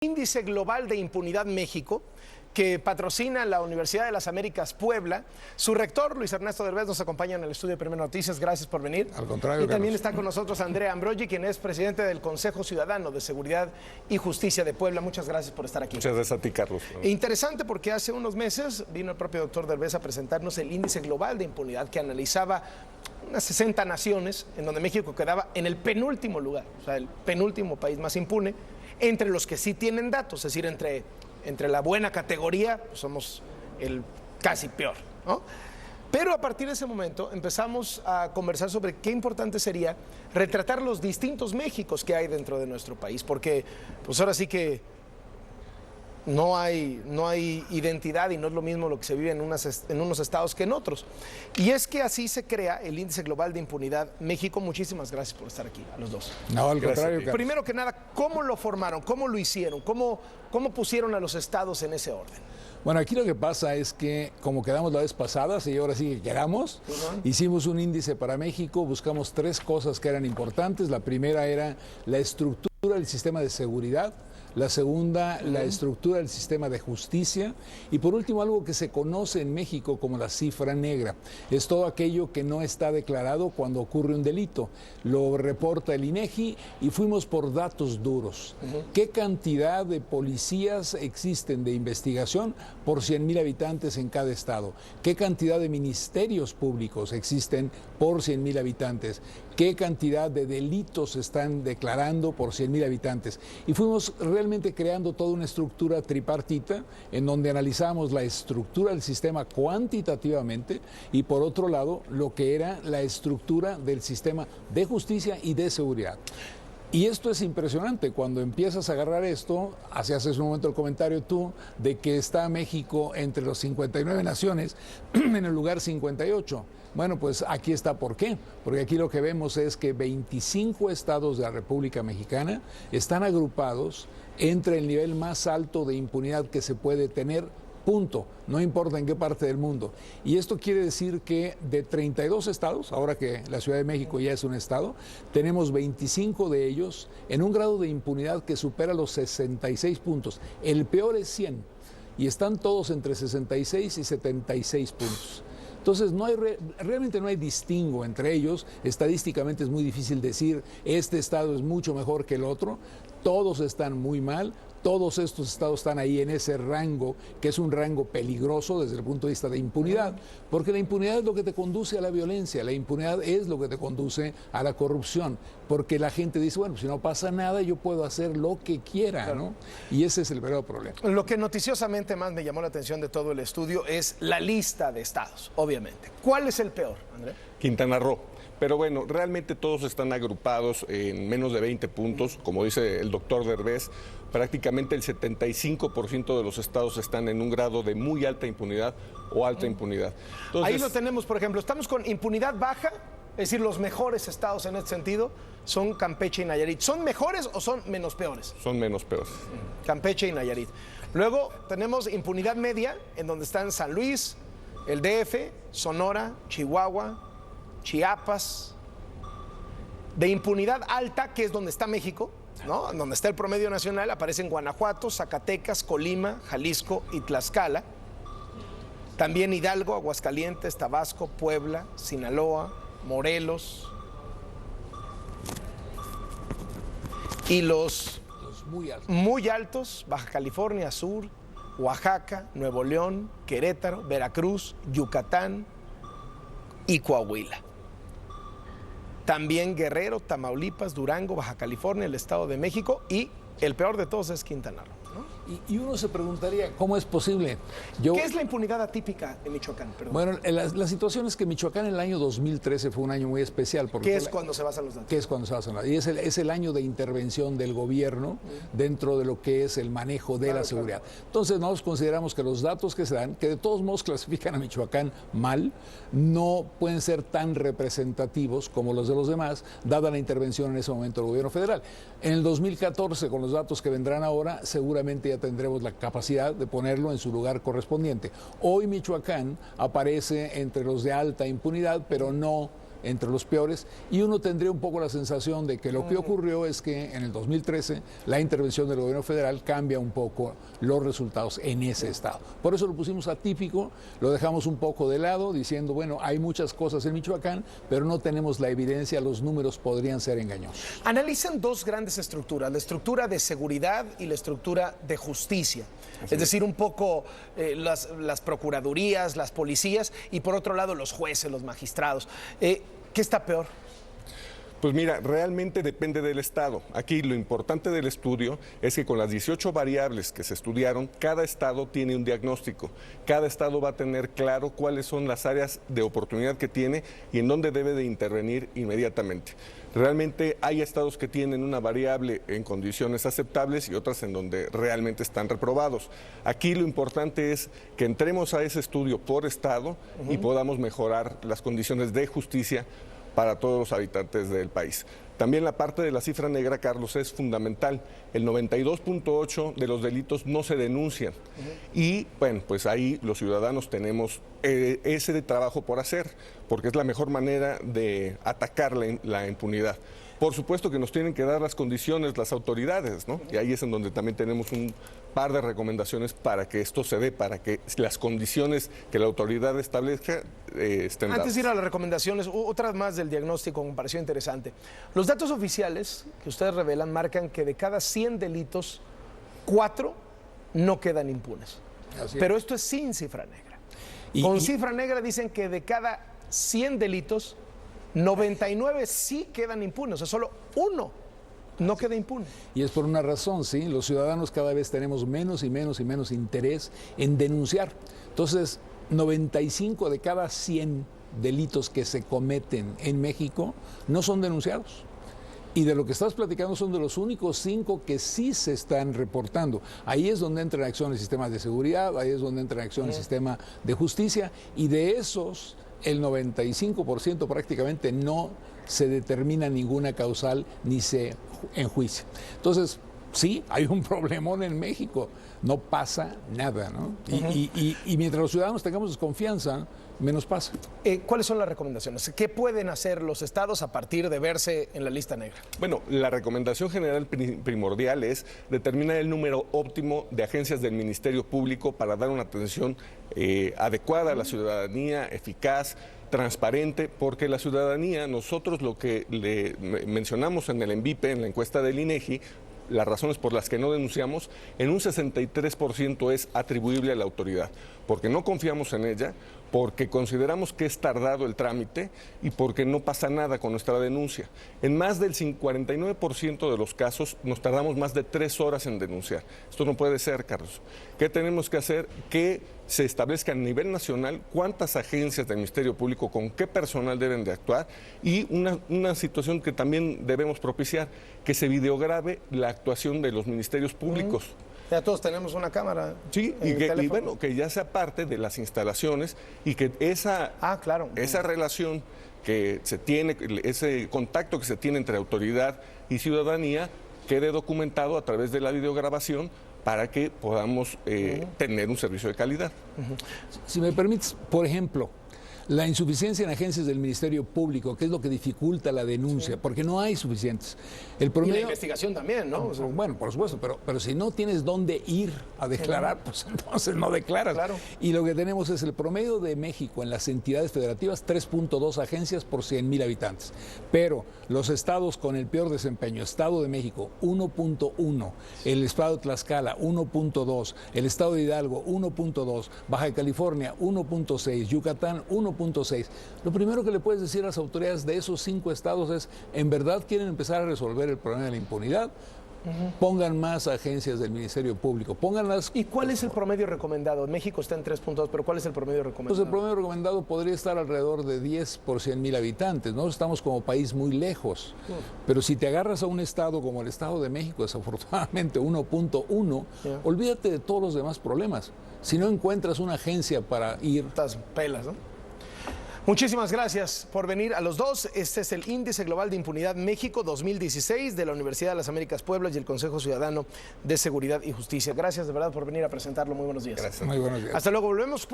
Índice Global de Impunidad México, que patrocina la Universidad de las Américas Puebla. Su rector, Luis Ernesto Derbez, nos acompaña en el estudio de Primera Noticias. Gracias por venir. Al contrario, y también Carlos. está con nosotros Andrea Ambrogi, quien es presidente del Consejo Ciudadano de Seguridad y Justicia de Puebla. Muchas gracias por estar aquí. Muchas gracias a ti, Carlos. Interesante porque hace unos meses vino el propio doctor Derbez a presentarnos el Índice Global de Impunidad, que analizaba unas 60 naciones, en donde México quedaba en el penúltimo lugar, o sea, el penúltimo país más impune, entre los que sí tienen datos, es decir, entre la buena categoría, pues somos el casi peor, ¿no? Pero a partir de ese momento empezamos a conversar sobre qué importante sería retratar los distintos Méxicos que hay dentro de nuestro país, porque pues ahora sí que no hay identidad y no es lo mismo lo que se vive en unos estados que en otros. Y es que así se crea el Índice Global de Impunidad México. Muchísimas gracias por estar aquí, a los dos. No, al contrario, Carlos. Primero que nada, ¿cómo lo formaron? ¿Cómo lo hicieron? ¿Cómo pusieron a los estados en ese orden? Bueno, aquí lo que pasa es que, como quedamos la vez pasada, y ahora sí que quedamos, hicimos un índice para México, buscamos tres cosas que eran importantes. La primera era la estructura del sistema de seguridad. La segunda, la estructura del sistema de justicia. Y por último, algo que se conoce en México como la cifra negra. Es todo aquello que no está declarado cuando ocurre un delito. Lo reporta el INEGI y fuimos por datos duros. ¿Qué cantidad de policías existen de investigación por 100,000 habitantes en cada estado? ¿Qué cantidad de ministerios públicos existen por 100,000 habitantes? ¿Qué cantidad de delitos se están declarando por 100,000 habitantes? Y fuimos realmente creando toda una estructura tripartita en donde analizamos la estructura del sistema cuantitativamente y por otro lado lo que era la estructura del sistema de justicia y de seguridad. Y esto es impresionante, cuando empiezas a agarrar esto, hacías hace un momento el comentario tú, de que está México entre los 59 naciones en el lugar 58. Bueno, pues aquí está por qué. Porque aquí lo que vemos es que 25 estados de la República Mexicana están agrupados entre el nivel más alto de impunidad que se puede tener, punto, no importa en qué parte del mundo. Y esto quiere decir que de 32 estados, ahora que la Ciudad de México ya es un estado, tenemos 25 de ellos en un grado de impunidad que supera los 66 puntos. El peor es 100 y están todos entre 66 y 76 puntos. Entonces realmente no hay distingo entre ellos. Estadísticamente es muy difícil decir este estado es mucho mejor que el otro. Todos están muy mal. Todos estos estados están ahí en ese rango, que es un rango peligroso desde el punto de vista de impunidad, porque la impunidad es lo que te conduce a la violencia, la impunidad es lo que te conduce a la corrupción, porque la gente dice, bueno, si no pasa nada, yo puedo hacer lo que quiera, claro, ¿no? Y ese es el verdadero problema. Lo que noticiosamente más me llamó la atención de todo el estudio es la lista de estados, obviamente. ¿Cuál es el peor, André? Quintana Roo. Pero bueno, realmente todos están agrupados en menos de 20 puntos, como dice el doctor Derbez. Prácticamente el 75% de los estados están en un grado de muy alta impunidad o alta impunidad. Entonces, ahí lo tenemos, por ejemplo, estamos con impunidad baja, es decir, los mejores estados en este sentido son Campeche y Nayarit. ¿Son mejores o son menos peores? Son menos peores. Campeche y Nayarit. Luego tenemos impunidad media, en donde están San Luis, el DF, Sonora, Chihuahua, Chiapas. De impunidad alta, que es donde está México, ¿no? Donde está el promedio nacional, aparecen Guanajuato, Zacatecas, Colima, Jalisco y Tlaxcala. También Hidalgo, Aguascalientes, Tabasco, Puebla, Sinaloa, Morelos. Y los muy altos, Baja California Sur, Oaxaca, Nuevo León, Querétaro, Veracruz, Yucatán y Coahuila. También Guerrero, Tamaulipas, Durango, Baja California, el Estado de México y el peor de todos es Quintana Roo, ¿no? Y uno se preguntaría, ¿cómo es posible? ¿Qué es la impunidad atípica en Michoacán? Perdón. Bueno, la situación es que Michoacán en el año 2013 fue un año muy especial. ¿Qué es cuando se basan los datos? ¿Qué es cuando se basan los datos? Y es el año de intervención del gobierno dentro de lo que es el manejo de la seguridad. Claro. Entonces nosotros consideramos que los datos que se dan, que de todos modos clasifican a Michoacán mal, no pueden ser tan representativos como los de los demás, dada la intervención en ese momento del gobierno federal. En el 2014, con los datos que vendrán ahora, seguramente ya tendremos la capacidad de ponerlo en su lugar correspondiente. Hoy Michoacán aparece entre los de alta impunidad, pero no entre los peores, y uno tendría un poco la sensación de que lo que ocurrió es que en el 2013 la intervención del gobierno federal cambia un poco los resultados en ese estado. Por eso lo pusimos atípico, lo dejamos un poco de lado, diciendo, bueno, hay muchas cosas en Michoacán, pero no tenemos la evidencia, los números podrían ser engañosos. Analizan dos grandes estructuras, la estructura de seguridad y la estructura de justicia. Es decir, un poco las procuradurías, las policías y por otro lado los jueces, los magistrados. ¿Qué está peor? Pues mira, realmente depende del estado. Aquí lo importante del estudio es que con las 18 variables que se estudiaron, cada estado tiene un diagnóstico. Cada estado va a tener claro cuáles son las áreas de oportunidad que tiene y en dónde debe de intervenir inmediatamente. Realmente hay estados que tienen una variable en condiciones aceptables y otras en donde realmente están reprobados. Aquí lo importante es que entremos a ese estudio por estado y podamos mejorar las condiciones de justicia para todos los habitantes del país. También la parte de la cifra negra, Carlos, es fundamental. El 92.8% de los delitos no se denuncian. Y, bueno, pues ahí los ciudadanos tenemos ese trabajo por hacer, porque es la mejor manera de atacar la impunidad. Por supuesto que nos tienen que dar las condiciones las autoridades, ¿no? Y ahí es en donde también tenemos un par de recomendaciones para que esto se dé, para que las condiciones que la autoridad establezca estén dadas. Antes de ir a las recomendaciones, otra más del diagnóstico me pareció interesante. Los datos oficiales que ustedes revelan marcan que de cada 100 delitos, 4 no quedan impunes. Pero esto es sin cifra negra. Con cifra negra dicen que de cada 100 delitos, 99 sí quedan impunes, o sea, solo 1 no queda impune. Y es por una razón, ¿sí? Los ciudadanos cada vez tenemos menos y menos y menos interés en denunciar. Entonces, 95 de cada 100 delitos que se cometen en México no son denunciados. Y de lo que estás platicando son de los únicos 5 que sí se están reportando. Ahí es donde entra en acción el sistema de seguridad, ahí es donde entra en acción el sistema de justicia, y de esos el 95% prácticamente no se determina ninguna causal ni se enjuicia. Entonces, sí, hay un problemón en México, no pasa nada, ¿no? Y mientras los ciudadanos tengamos desconfianza, menos pasa. ¿Cuáles son las recomendaciones? ¿Qué pueden hacer los estados a partir de verse en la lista negra? Bueno, la recomendación general primordial es determinar el número óptimo de agencias del Ministerio Público para dar una atención adecuada a la ciudadanía, eficaz, transparente, porque la ciudadanía, nosotros lo que le mencionamos en el ENVIPE, en la encuesta del INEGI, las razones por las que no denunciamos, en un 63% es atribuible a la autoridad, porque no confiamos en ella, porque consideramos que es tardado el trámite y porque no pasa nada con nuestra denuncia. En más del 49% de los casos nos tardamos más de 3 horas en denunciar. Esto no puede ser, Carlos. ¿Qué tenemos que hacer? Que se establezca a nivel nacional cuántas agencias del Ministerio Público, con qué personal deben de actuar, y una situación que también debemos propiciar, que se videograve la actuación de los ministerios públicos. Ya todos tenemos una cámara. Sí, y bueno, que ya sea parte de las instalaciones y que esa relación que se tiene, ese contacto que se tiene entre autoridad y ciudadanía quede documentado a través de la videograbación para que podamos tener un servicio de calidad. Si me permites, por ejemplo, la insuficiencia en agencias del Ministerio Público, que es lo que dificulta la denuncia, porque no hay suficientes. El promedio, y la investigación también, ¿no? Bueno, por supuesto, pero si no tienes dónde ir a declarar, pues entonces no declaras. Claro. Y lo que tenemos es el promedio de México en las entidades federativas, 3.2 agencias por 100,000 habitantes. Pero los estados con el peor desempeño, Estado de México, 1.1, el Estado de Tlaxcala, 1.2, el Estado de Hidalgo, 1.2, Baja California, 1.6, Yucatán, 1.6. Lo primero que le puedes decir a las autoridades de esos 5 estados es, ¿en verdad quieren empezar a resolver el problema de la impunidad? Pongan más agencias del Ministerio Público, pónganlas. ¿Y cuál es el promedio recomendado? México está en 3.2, pero ¿cuál es el promedio recomendado? Pues el promedio recomendado podría estar alrededor de 10 por 100,000 habitantes, ¿no? Estamos como país muy lejos. Pero si te agarras a un estado como el Estado de México, desafortunadamente 1.1, olvídate de todos los demás problemas. Si no encuentras una agencia para ir... Estas pelas, ¿no? Muchísimas gracias por venir a los dos. Este es el Índice Global de Impunidad México 2016 de la Universidad de las Américas Puebla y el Consejo Ciudadano de Seguridad y Justicia. Gracias de verdad por venir a presentarlo. Muy buenos días. Gracias. Muy buenos días. Hasta luego, volvemos.